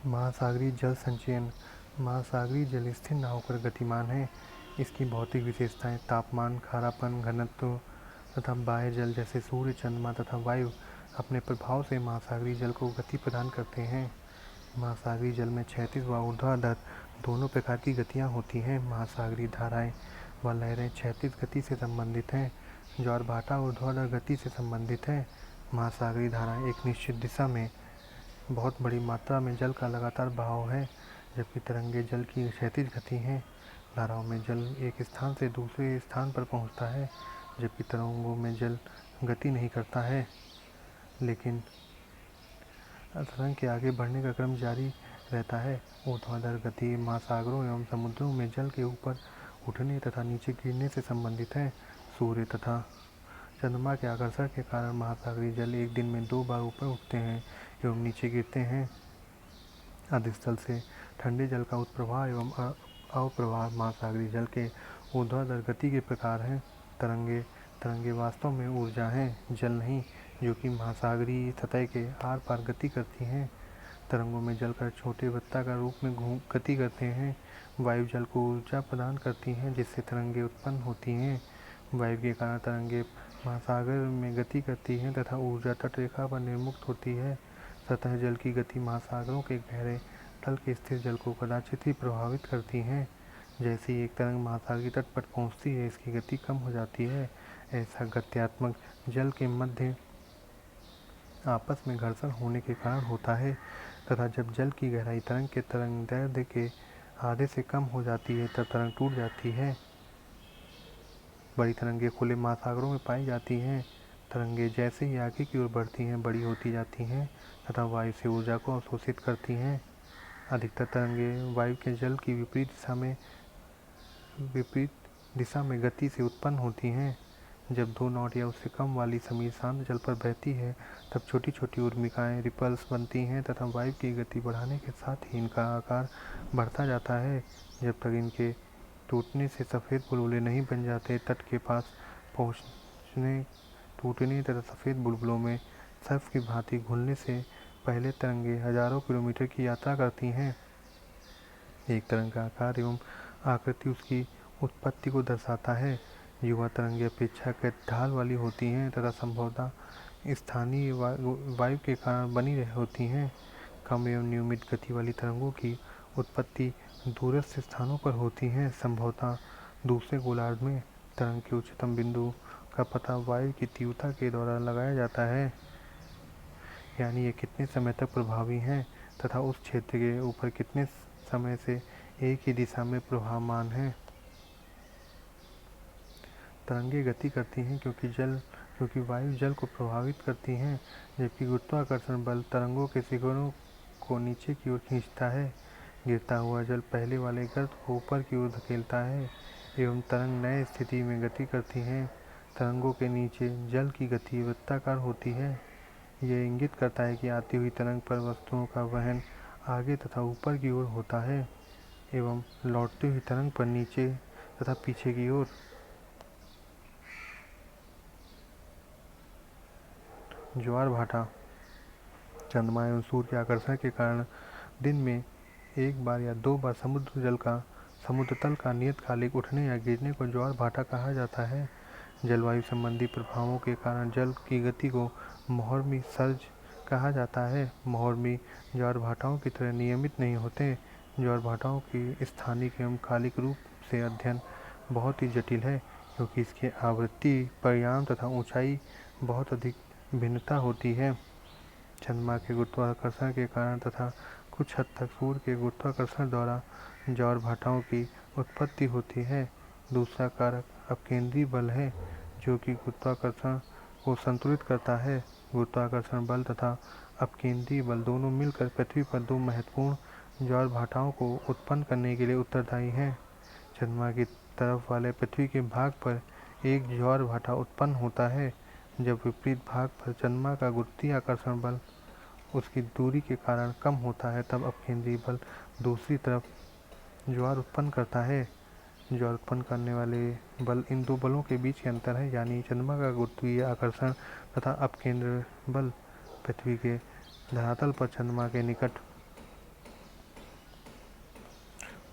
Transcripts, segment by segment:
महासागरीय जल संचयन। महासागरीय जल स्थिर न होकर गतिमान है। इसकी भौतिक विशेषताएं तापमान, खारापन, घनत्व तथा बाह्य जल जैसे सूर्य, चंद्रमा तथा वायु अपने प्रभाव से महासागरीय जल को गति प्रदान करते हैं। महासागरीय जल में क्षैतिज व ऊर्ध्वाधर दोनों प्रकार की गतियाँ होती हैं। महासागरीय धाराएं व लहरें क्षैतिज गति से संबंधित हैं। ज्वारभाटा ऊर्ध्वाधर गति से संबंधित है। महासागरीय धाराएं एक निश्चित दिशा में बहुत बड़ी मात्रा में जल का लगातार बहाव है, जबकि तरंगे जल की क्षैतिज गति हैं। धाराओं में जल एक स्थान से दूसरे स्थान पर पहुंचता है, जबकि तरंगों में जल गति नहीं करता है, लेकिन तरंग के आगे बढ़ने का क्रम जारी रहता है। ऊर्ध्वाधर गति महासागरों एवं समुद्रों में जल के ऊपर उठने तथा नीचे गिरने से संबंधित है। सूर्य तथा चंद्रमा के आकर्षण के कारण महासागरीय जल एक दिन में 2 बार ऊपर उठते हैं एवं नीचे गिरते हैं। अधिस्थल से ठंडे जल का उत्प्रवाह एवं अवप्रवाह महासागरीय जल के ऊर्ध्वाधर गति के प्रकार हैं। तरंगे वास्तव में ऊर्जा हैं, जल नहीं, जो कि महासागरीय सतह के आर पार गति करती हैं। तरंगों में जलकर छोटे वृत्ताकार रूप में गति करते हैं। वायु जल को ऊर्जा प्रदान करती हैं, जिससे तरंगे उत्पन्न होती हैं। वायु के कारण तरंगे महासागर में गति करती हैं तथा ऊर्जा तटरेखा पर निर्मुक्त होती है। सतह जल की गति महासागरों के गहरे तल के स्थिर जल को कदाचित ही प्रभावित करती हैं। जैसे ही एक तरंग महासागर के तट पर पहुंचती है, इसकी गति कम हो जाती है। ऐसा गत्यात्मक जल के मध्य आपस में घर्षण होने के कारण होता है तथा जब जल की गहराई तरंग के तरंगदैर्ध्य के आधे से कम हो जाती है, तब तरंग टूट जाती है। बड़ी तरंगें खुले महासागरों में पाई जाती हैं। तरंगें जैसे ही आगे की ओर बढ़ती हैं, बड़ी होती जाती हैं तथा वायु से ऊर्जा को अवशोषित करती हैं। अधिकतर तरंगें वायु के जल की विपरीत दिशा में गति से उत्पन्न होती हैं। जब 2 नॉट या उससे कम वाली समीर शांत जल पर बहती है, तब छोटी छोटी उर्मिकाएँ रिपल्स बनती हैं तथा वायु की गति बढ़ाने के साथ ही इनका आकार बढ़ता जाता है। जब तक इनके टूटने से सफ़ेद बुलबुले नहीं बन जाते, तट के पास पहुँचने, टूटने तथा सफ़ेद बुलबुलों में सर्फ की भांति घुलने से पहले तरंगें हजारों किलोमीटर की यात्रा करती हैं। एक तरंग का आकार एवं आकृति उसकी उत्पत्ति को दर्शाता है। युवा तरंगें अपेक्षाकृत ढाल वाली होती हैं तथा संभवतः स्थानीय वायु के कारण बनी होती हैं। कम एवं नियमित गति वाली तरंगों की उत्पत्ति दूरस्थ स्थानों पर होती है, संभवतः दूसरे गोलार्ध में। तरंग के उच्चतम बिंदु का पता वायु की तीव्रता के द्वारा लगाया जाता है, यानी ये कितने समय तक प्रभावी हैं तथा उस क्षेत्र के ऊपर कितने समय से एक ही दिशा में प्रवाहमान है। तरंगें गति करती हैं क्योंकि वायु जल को प्रभावित करती हैं, जबकि गुरुत्वाकर्षण बल तरंगों के शिखरों को नीचे की ओर खींचता है। गिरता हुआ जल पहले वाले गर्त को ऊपर की ओर धकेलता है एवं तरंग नए स्थिति में गति करती हैं। तरंगों के नीचे जल की गति वृत्ताकार होती है। यह इंगित करता है कि आती हुई तरंग पर वस्तुओं का वहन आगे तथा ऊपर की ओर होता है एवं लौटती हुई तरंग पर नीचे तथा पीछे की ओर। ज्वार भाटा। चंद्रमा एवं सूर्य के आकर्षण के कारण दिन में 1 बार या 2 बार समुद्र तल का नियतकालिक उठने या गिरने को ज्वार भाटा कहा जाता है। जलवायु संबंधी प्रभावों के कारण जल की गति को मौसमी सर्ज कहा जाता है। मौसमी ज्वार भाटाओं की तरह नियमित नहीं होते। ज्वार भाटाओं की स्थानिक एवं कालिक रूप से अध्ययन बहुत ही जटिल है, क्योंकि इसके आवृत्ति, परिमाण तथा ऊंचाई बहुत अधिक भिन्नता होती है। चंद्रमा के गुरुत्वाकर्षण के कारण तथा कुछ हद तक सूर्य के गुरुत्वाकर्षण द्वारा ज्वार भाटाओं की उत्पत्ति होती है। दूसरा कारक अपकेंद्री बल है, जो कि गुरुत्वाकर्षण को संतुलित करता है। गुरुत्वाकर्षण बल तथा अपकेंद्री बल दोनों मिलकर पृथ्वी पर 2 महत्वपूर्ण ज्वार भाटाओं को उत्पन्न करने के लिए उत्तरदायी हैं। चंद्रमा की तरफ वाले पृथ्वी के भाग पर एक ज्वार भाटा उत्पन्न होता है। जब विपरीत भाग पर चंद्रमा का गुरुत्वाकर्षण बल उसकी दूरी के कारण कम होता है, तब अपकेंद्री बल दूसरी तरफ ज्वार उत्पन्न करता है। ज्वार उत्पन्न करने वाले बल इन 2 बलों के बीच के अंतर है, यानी चंद्रमा का गुरुत्वीय आकर्षण तथा अपकेंद्र बल। पृथ्वी के धरातल पर चंद्रमा के निकट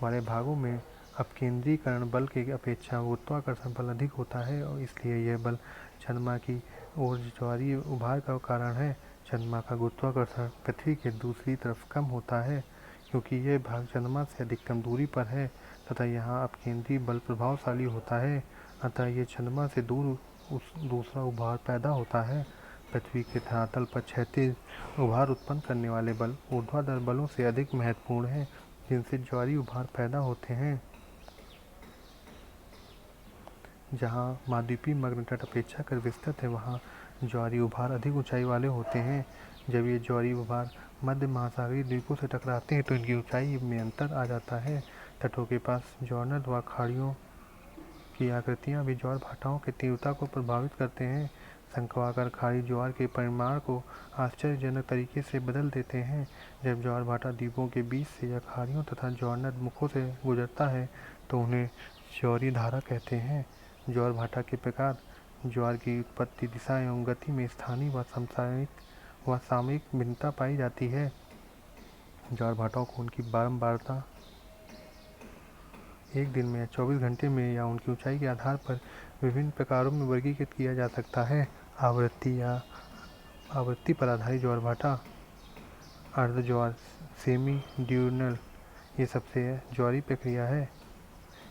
वाले भागों में अपकेंद्रीकरण बल की अपेक्षा गुरुत्वाकर्षण बल अधिक होता है और इसलिए यह बल चंद्रमा की ओर ज्वारीय उभार का कारण है। चंद्रमा का गुरुत्वाकर्षण पृथ्वी के दूसरी तरफ कम होता है क्योंकि यह भाग चंद्रमा से अधिकतम दूरी पर है तथा यहाँ अपकेंद्री बल प्रभावशाली होता है, अतः ये चंद्रमा से दूर दूसरा उभार पैदा होता है। पृथ्वी के धरातल पर क्षैतिज उभार उत्पन्न करने वाले बल ऊर्ध्वाधर बलों से अधिक महत्वपूर्ण हैं, जिनसे ज्वारीय उभार पैदा होते हैं। जहाँ महाद्वीपीय मग्न तट अपेक्षाकृत विस्तृत है, वहाँ ज्वारीय उभार अधिक ऊंचाई वाले होते हैं। जब ये ज्वारीय उभार मध्य महासागरीय द्वीपों से टकराते हैं तो इनकी ऊंचाई में अंतर आ जाता है। तटों के पास ज्वारनद व खाड़ियों की आकृतियाँ भी ज्वार भाटाओं की तीव्रता को प्रभावित करते हैं। शंक्वाकार खाड़ी ज्वार के परिमाण को आश्चर्यजनक तरीके से बदल देते हैं। जब ज्वार भाटा द्वीपों के बीच से या खाड़ियों तथा ज्वारनद मुखों से गुजरता है तो उन्हें ज्वारीय धारा कहते हैं। ज्वार भाटा के प्रकार ज्वार की उत्पत्ति दिशा एवं गति में स्थानीय व सामयिक भिन्नता पाई जाती है। ज्वार भाटाओं को उनकी बारंबारता, एक दिन में या 24 घंटे में या उनकी ऊंचाई के आधार पर विभिन्न प्रकारों में वर्गीकृत किया जा सकता है। आवृत्ति पर आधारित ज्वार भाटा, अर्ध ज्वार, सेमी ड्यूरनल, ये सबसे ज्वारीय प्रक्रिया है।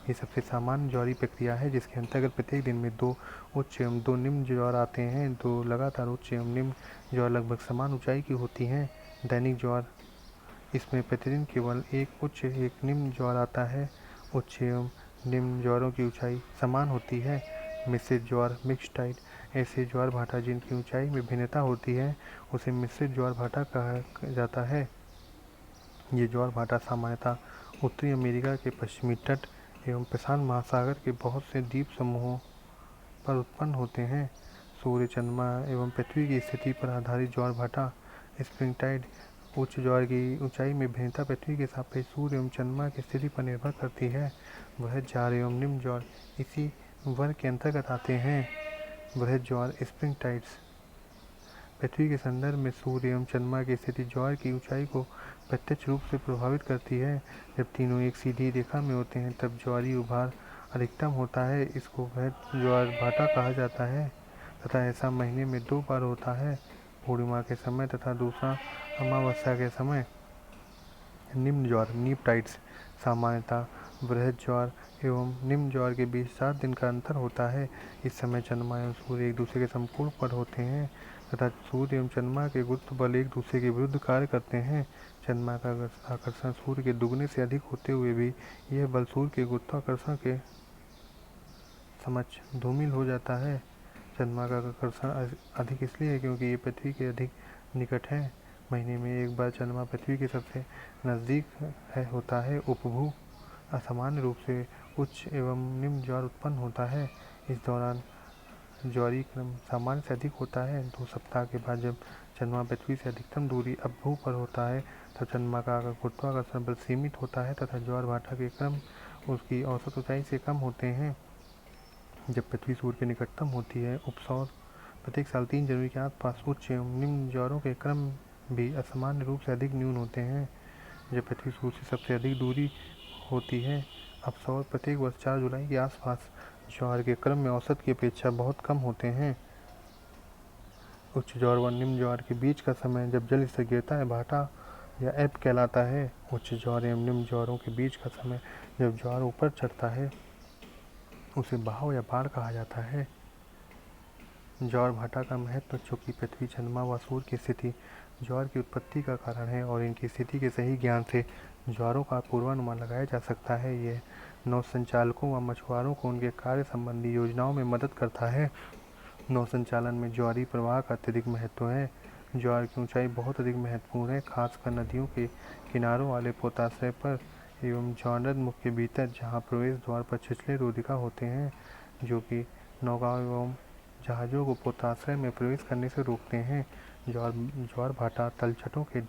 ये सबसे सामान्य ज्वारीय प्रक्रिया है जिसके अंतर्गत प्रत्येक दिन में 2 उच्च एवं 2 निम्न ज्वार आते हैं। 2 लगातार उच्च एवं निम्न ज्वार लगभग समान ऊंचाई की होती हैं। दैनिक ज्वार, इसमें प्रतिदिन केवल 1 उच्च 1 निम्न ज्वार आता है। उच्च एवं निम्न ज्वारों की ऊंचाई समान होती है। मिश्रित ज्वार, मिक्स्ड टाइड, ऐसे ज्वार भाटा जिनकी ऊंचाई में भिन्नता होती है उसे मिश्रित ज्वार भाटा कहा जाता है। ये ज्वार भाटा सामान्यतः उत्तरी अमेरिका के पश्चिमी तट एवं प्रशांत महासागर के बहुत से द्वीप समूहों पर उत्पन्न होते हैं। सूर्य, चंद्रमा एवं पृथ्वी की स्थिति पर आधारित ज्वार भाटा, स्प्रिंग टाइड, उच्च ज्वार की ऊंचाई में भिन्नता पृथ्वी के सापेक्ष सूर्य एवं चंद्रमा की स्थिति पर निर्भर करती है। वृहद ज्वार एवं निम्न ज्वार इसी वर्ग के अंतर्गत आते हैं। वृहद ज्वार, स्प्रिंग टाइड्स, पृथ्वी के संदर्भ में सूर्य एवं चंद्रमा की स्थिति ज्वार की ऊंचाई को प्रत्यक्ष रूप से प्रभावित करती है। जब तीनों एक सीधी रेखा में होते हैं तब ज्वारीय उभार अधिकतम होता है। इसको वृहद ज्वार भाटा कहा जाता है तथा ऐसा महीने में 2 बार होता है, पूर्णिमा के समय तथा दूसरा अमावस्या के समय। निम्न ज्वार, नीप टाइड्स, सामान्यतः वृहद ज्वार एवं निम्न ज्वार के बीच 7 दिन का अंतर होता है। इस समय चंद्रमा एवं सूर्य एक दूसरे के समकोण पर होते हैं तथा सूर्य एवं चंद्रमा के गुरुत्व बल एक दूसरे के विरुद्ध कार्य करते हैं। चंद्रमा का आकर्षण सूर्य के दुगने से अधिक होते हुए भी यह बल सूर्य के गुरुत्वाकर्षण के समक्ष धूमिल हो जाता है। चंद्रमा का आकर्षण अधिक इसलिए है क्योंकि ये पृथ्वी के अधिक निकट है। महीने में एक बार चंद्रमा पृथ्वी के सबसे नज़दीक होता है। उपभू असामान्य रूप से उच्च एवं निम्न ज्वार उत्पन्न होता है। इस दौरान ज्वारीय क्रम सामान्य से अधिक होता है। 2 सप्ताह के बाद जब चंद्रमा पृथ्वी से अधिकतम दूरी अपभू पर होता है तब चंद्रमा का गुरुत्वाकर्षण बल सीमित होता है तथा ज्वार भाटा के क्रम उसकी औसत ऊंचाई से कम होते हैं। जब पृथ्वी सूर्य के निकटतम होती है, उपसौर प्रत्येक साल 3 जनवरी के आसपास उच्च एवं निम्न ज्वारों के क्रम भी असामान्य रूप से अधिक न्यून होते हैं। जब पृथ्वी सूर्य से सबसे अधिक दूरी होती है, अपसौर प्रत्येक वर्ष 4 जुलाई के आसपास ज्वार के क्रम में औसत की अपेक्षा बहुत कम होते हैं। उच्च ज्वार व निम्न ज्वार के बीच का समय जब जल स्तर गिरता है भाटा या एब कहलाता है। उच्च ज्वार एवं निम्न ज्वारों के बीच का समय जब ज्वार ऊपर चढ़ता है उसे बहाव या बाढ़ कहा जाता है। ज्वार भाटा का महत्व, चूँकि पृथ्वी, चंद्रमा व सूर्य की स्थिति ज्वार की उत्पत्ति का कारण है और इनकी स्थिति के सही ज्ञान से ज्वारों का पूर्वानुमान लगाया जा सकता है। यह नौ संचालकों व मछुआरों को उनके कार्य संबंधी योजनाओं में मदद करता है। नौ संचालन में ज्वारीय प्रवाह का अत्यधिक महत्व है। ज्वार की ऊंचाई बहुत अधिक महत्वपूर्ण है, खासकर नदियों के किनारों वाले पोताश्रय पर एवं ज्वारनद मुख के भीतर, जहाँ प्रवेश द्वार पर छिछले रोधिका होते हैं जो कि नौकाओं एवं जहाज़ों को पोताश्रय में प्रवेश करने से रोकते हैं। ज्वार भाटा तलछटों के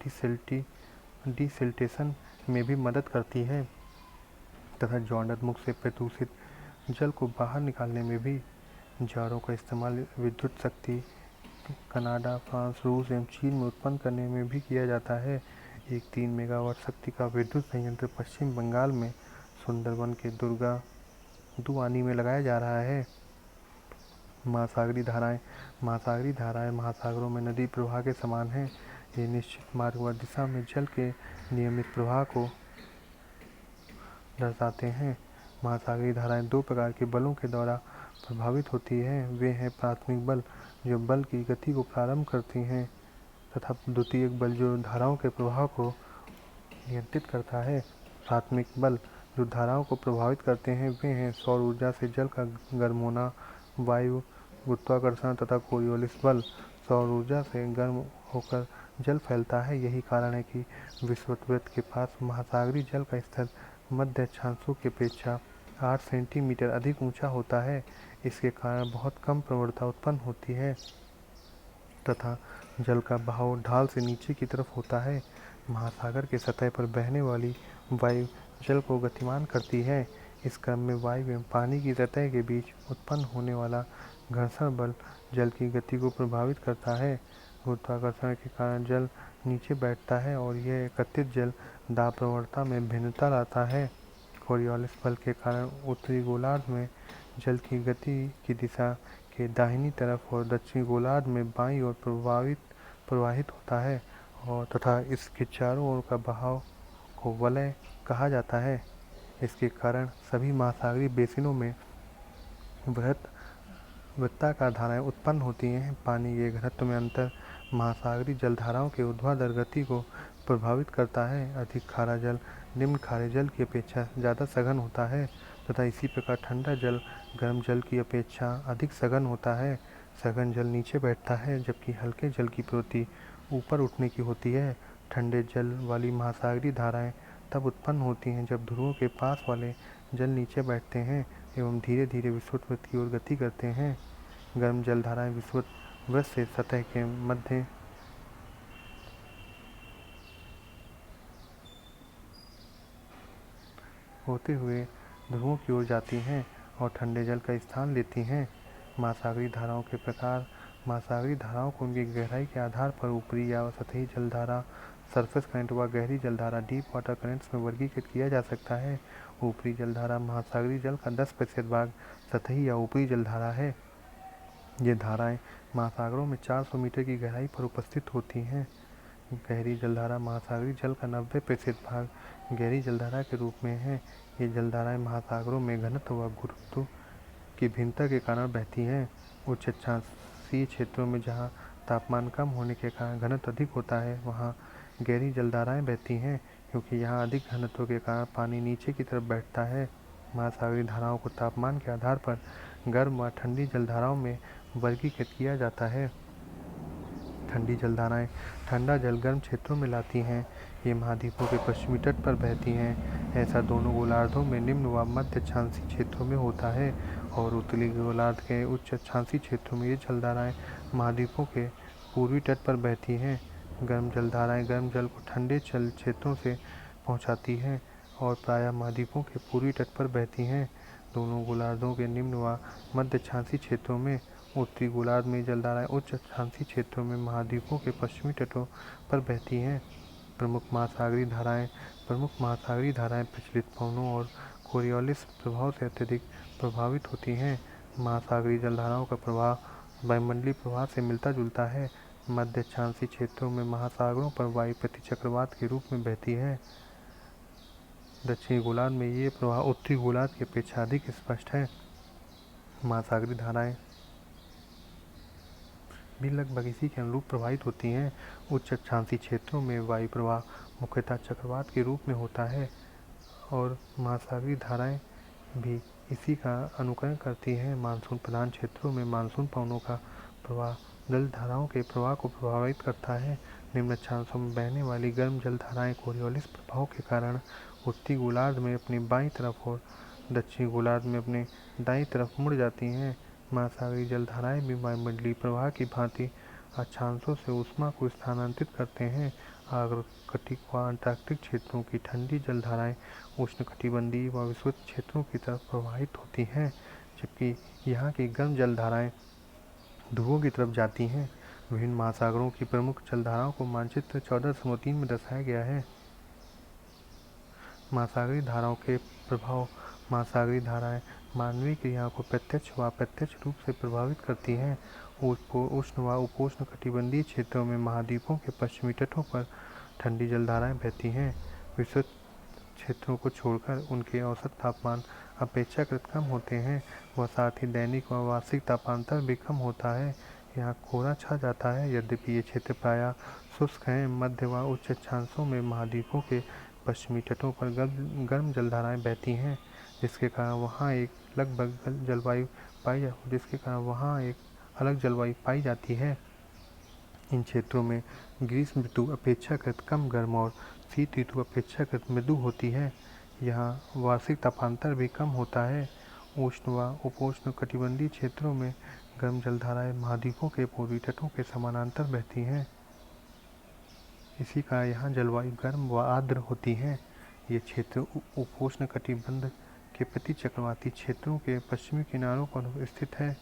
डिसिल्टेशन में भी मदद करती है तथा ज्वारनद मुख से प्रदूषित जल को बाहर निकालने में भी। ज्वारों का इस्तेमाल विद्युत शक्ति कनाडा, फ्रांस, रूस एवं चीन में उत्पन्न करने में भी किया जाता है। एक 3 मेगावाट शक्ति का विद्युत संयंत्र पश्चिम बंगाल में सुंदरबन के दुआनी में लगाया जा रहा है। महासागरी धाराएं महासागरों में नदी प्रवाह के समान हैं। ये निश्चित मार्ग व दिशा में जल के नियमित प्रवाह को दर्शाते हैं। महासागरीय धाराएं दो प्रकार के बलों के द्वारा प्रभावित होती हैं। वे हैं प्राथमिक बल, जो बल की गति को प्रारंभ करती हैं, तथा द्वितीयक बल, जो धाराओं के प्रवाह को नियंत्रित करता है। प्राथमिक बल जो धाराओं को प्रभावित करते हैं वे हैं सौर ऊर्जा से जल का गर्म होना, वायु, गुरुत्वाकर्षण तथा कोरियोलिस बल। सौर ऊर्जा से गर्म होकर जल फैलता है। यही कारण है कि विषुववृत्त के पास महासागरीय जल का स्तर मध्य अक्षांशों की अपेक्षा 8 सेंटीमीटर अधिक ऊंचा होता है। इसके कारण बहुत कम प्रवणता उत्पन्न होती है तथा जल का बहाव ढाल से नीचे की तरफ होता है। महासागर के सतह पर बहने वाली वायु जल को गतिमान करती है। इस क्रम में वायु एवं पानी की सतह के बीच उत्पन्न होने वाला घर्षण बल जल की गति को प्रभावित करता है। गुरुत्वाकर्षण के कारण जल नीचे बैठता है और यह एकत्रित जल दाब प्रवणता में भिन्नता लाता है। कोरियोलिस बल के कारण उत्तरी गोलार्ध में जल की गति की दिशा के दाहिनी तरफ और दक्षिणी गोलार्ध में बाईं ओर प्रवाहित होता है और तथा इसके चारों ओर का बहाव को वलय कहा जाता है। इसके कारण सभी महासागरीय बेसिनों में वृत्ताकार धाराएं उत्पन्न होती हैं। पानी के घनत्व में अंतर महासागरीय जलधाराओं के ऊर्ध्वाधर गति को प्रभावित करता है। अधिक खारा जल निम्न खारे जल की अपेक्षा ज़्यादा सघन होता है तथा इसी प्रकार ठंडा जल गर्म जल की अपेक्षा अधिक सघन होता है। सघन जल नीचे बैठता है जबकि हल्के जल की प्रवृत्ति ऊपर उठने की होती है। ठंडे जल वाली महासागरीय धाराएं तब उत्पन्न होती हैं जब ध्रुवों के पास वाले जल नीचे बैठते हैं एवं धीरे धीरे विषुववृत्त की ओर गति करते हैं। गर्म जल धाराएं विषुववृत्त से सतह के मध्य होते हुए ध्रुवों की ओर जाती हैं और ठंडे जल का स्थान लेती हैं। महासागरीय धाराओं के प्रकार। महासागरीय धाराओं को उनकी गहराई के आधार पर ऊपरी या सतही जलधारा, सरफेस करंट व गहरी जलधारा, डीप वाटर करंट्स में वर्गीकृत किया जा सकता है। ऊपरी जलधारा महासागरीय जल का 10% भाग सतही या ऊपरी जलधारा है। ये धाराएं महासागरों में 400 मीटर की गहराई पर उपस्थित होती हैं। गहरी जलधारा महासागरीय जल का 90% भाग गहरी जलधारा के रूप में है। ये जलधाराएं महासागरों में घनत्व व गुरुत्व की भिन्नता के कारण बहती हैं। उच्च अक्षांशीय क्षेत्रों में जहाँ तापमान कम होने के कारण घनत्व अधिक होता है वहाँ गहरी जलधाराएं बहती हैं, क्योंकि यहाँ अधिक घनत्व के कारण पानी नीचे की तरफ बैठता है। महासागरीय धाराओं को तापमान के आधार पर गर्म व ठंडी जलधाराओं में वर्गीकृत किया जाता है। ठंडी जलधाराएं ठंडा जल गर्म क्षेत्रों में लाती हैं। ये महाद्वीपों के पश्चिमी तट पर बहती हैं। ऐसा दोनों गोलार्धों में निम्न व मध्य अक्षांशीय क्षेत्रों में होता है और उत्तरी गोलार्ध के उच्च अक्षांशीय क्षेत्रों में ये जलधाराएं महाद्वीपों के पूर्वी तट पर बहती हैं। गर्म जलधाराएं गर्म जल को ठंडे जल क्षेत्रों से पहुँचाती हैं और प्रायः महाद्वीपों के पूर्वी तट पर बहती हैं। दोनों गोलार्धों के निम्न व मध्य अक्षांशीय क्षेत्रों में। उत्तरी गोलार्ध में जलधाराएं उच्च अक्षांशीय क्षेत्रों में महाद्वीपों के पश्चिमी तटों पर बहती हैं। प्रमुख महासागरीय धाराएं प्रचलित पवनों और कोरियोलिस प्रभाव से अत्यधिक प्रभावित होती हैं। महासागरीय जलधाराओं का प्रवाह वायुमंडलीय प्रवाह से मिलता जुलता है। मध्य अक्षांशीय क्षेत्रों में महासागरों पर वायु प्रतिचक्रवात के रूप में बहती है। दक्षिणी गोलार्ध में ये प्रवाह उत्तरी गोलार्ध की अपेक्षा अधिक स्पष्ट है। महासागरीय धाराएं भी लगभग इसी के अनुरूप प्रवाहित होती हैं। उच्च अक्षांशीय क्षेत्रों में वायु प्रवाह मुख्यतः चक्रवात के रूप में होता है और महासागरीय धाराएं भी इसी का अनुकरण करती हैं। मानसून प्रधान क्षेत्रों में मानसून पवनों का प्रवाह जलधाराओं के प्रवाह को प्रभावित करता है। निम्न अक्षांशों में बहने वाली गर्म जलधाराएं कोरियोलिस प्रभाव के कारण उत्तरी गोलार्ध में अपनी बाईं तरफ और दक्षिणी गोलार्ध में अपने दाईं तरफ मुड़ जाती हैं। महासागरीय जलधाराएं भी वायुमंडलीय प्रवाह की भांति अक्षांशों से ऊष्मा को स्थानांतरित करते हैं। आर्कटिक व अंटार्कटिक क्षेत्रों की ठंडी जलधाराएं उष्णकटिबंधीय व विषुवत क्षेत्रों की तरफ प्रवाहित होती हैं, जबकि यहाँ की गर्म जलधाराएं ध्रुवों की तरफ जाती हैं। विभिन्न महासागरों की प्रमुख जलधाराओं को मानचित्र 1403 में दर्शाया गया है। महासागरीय धाराओं के प्रभाव। महासागरीय धाराएं मानवीय क्रियाओं को प्रत्यक्ष व अप्रत्यक्ष रूप से प्रभावित करती हैं। उष्ण व उपोष्ण कटिबंधीय क्षेत्रों में महाद्वीपों के पश्चिमी तटों पर ठंडी जलधाराएं बहती हैं। विस्तृत क्षेत्रों को छोड़कर उनके औसत तापमान अपेक्षाकृत कम होते हैं व साथ ही दैनिक व वार्षिक तापांतर भी कम होता है। यहाँ कोहरा छा जाता है। यद्यपि ये क्षेत्र प्रायः शुष्क हैं। मध्य व उच्च अक्षांशों में महाद्वीपों के पश्चिमी तटों पर गर्म जलधाराएं बहती हैं, जिसके कारण वहाँ एक अलग जलवायु पाई जाती है। इन क्षेत्रों में ग्रीष्म ऋतु अपेक्षाकृत कम गर्म और शीत ऋतु अपेक्षाकृत मृदु होती है। यहाँ वार्षिक तापांतर भी कम होता है। उष्ण व उपोष्ण कटिबंधीय क्षेत्रों में गर्म जलधाराएं महाद्वीपों के पूर्वी तटों के समानांतर बहती हैं। इसी का यहाँ जलवायु गर्म व आर्द्र होती है। ये क्षेत्र उपोष्ण कटिबंध के प्रति चक्रवाती क्षेत्रों के पश्चिमी किनारों पर स्थित है,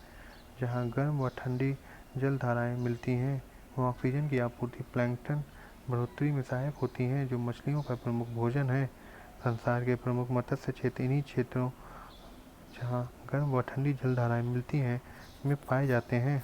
जहाँ गर्म व ठंडी जलधाराएं मिलती हैं। वहाँ ऑक्सीजन की आपूर्ति प्लैंकटन बढ़ोतरी में सहायक होती है, जो मछलियों का प्रमुख भोजन है। संसार के प्रमुख मत्स्य क्षेत्र इन्हीं क्षेत्रों, जहाँ गर्म व ठंडी जलधाराएं मिलती हैं, में पाए जाते हैं।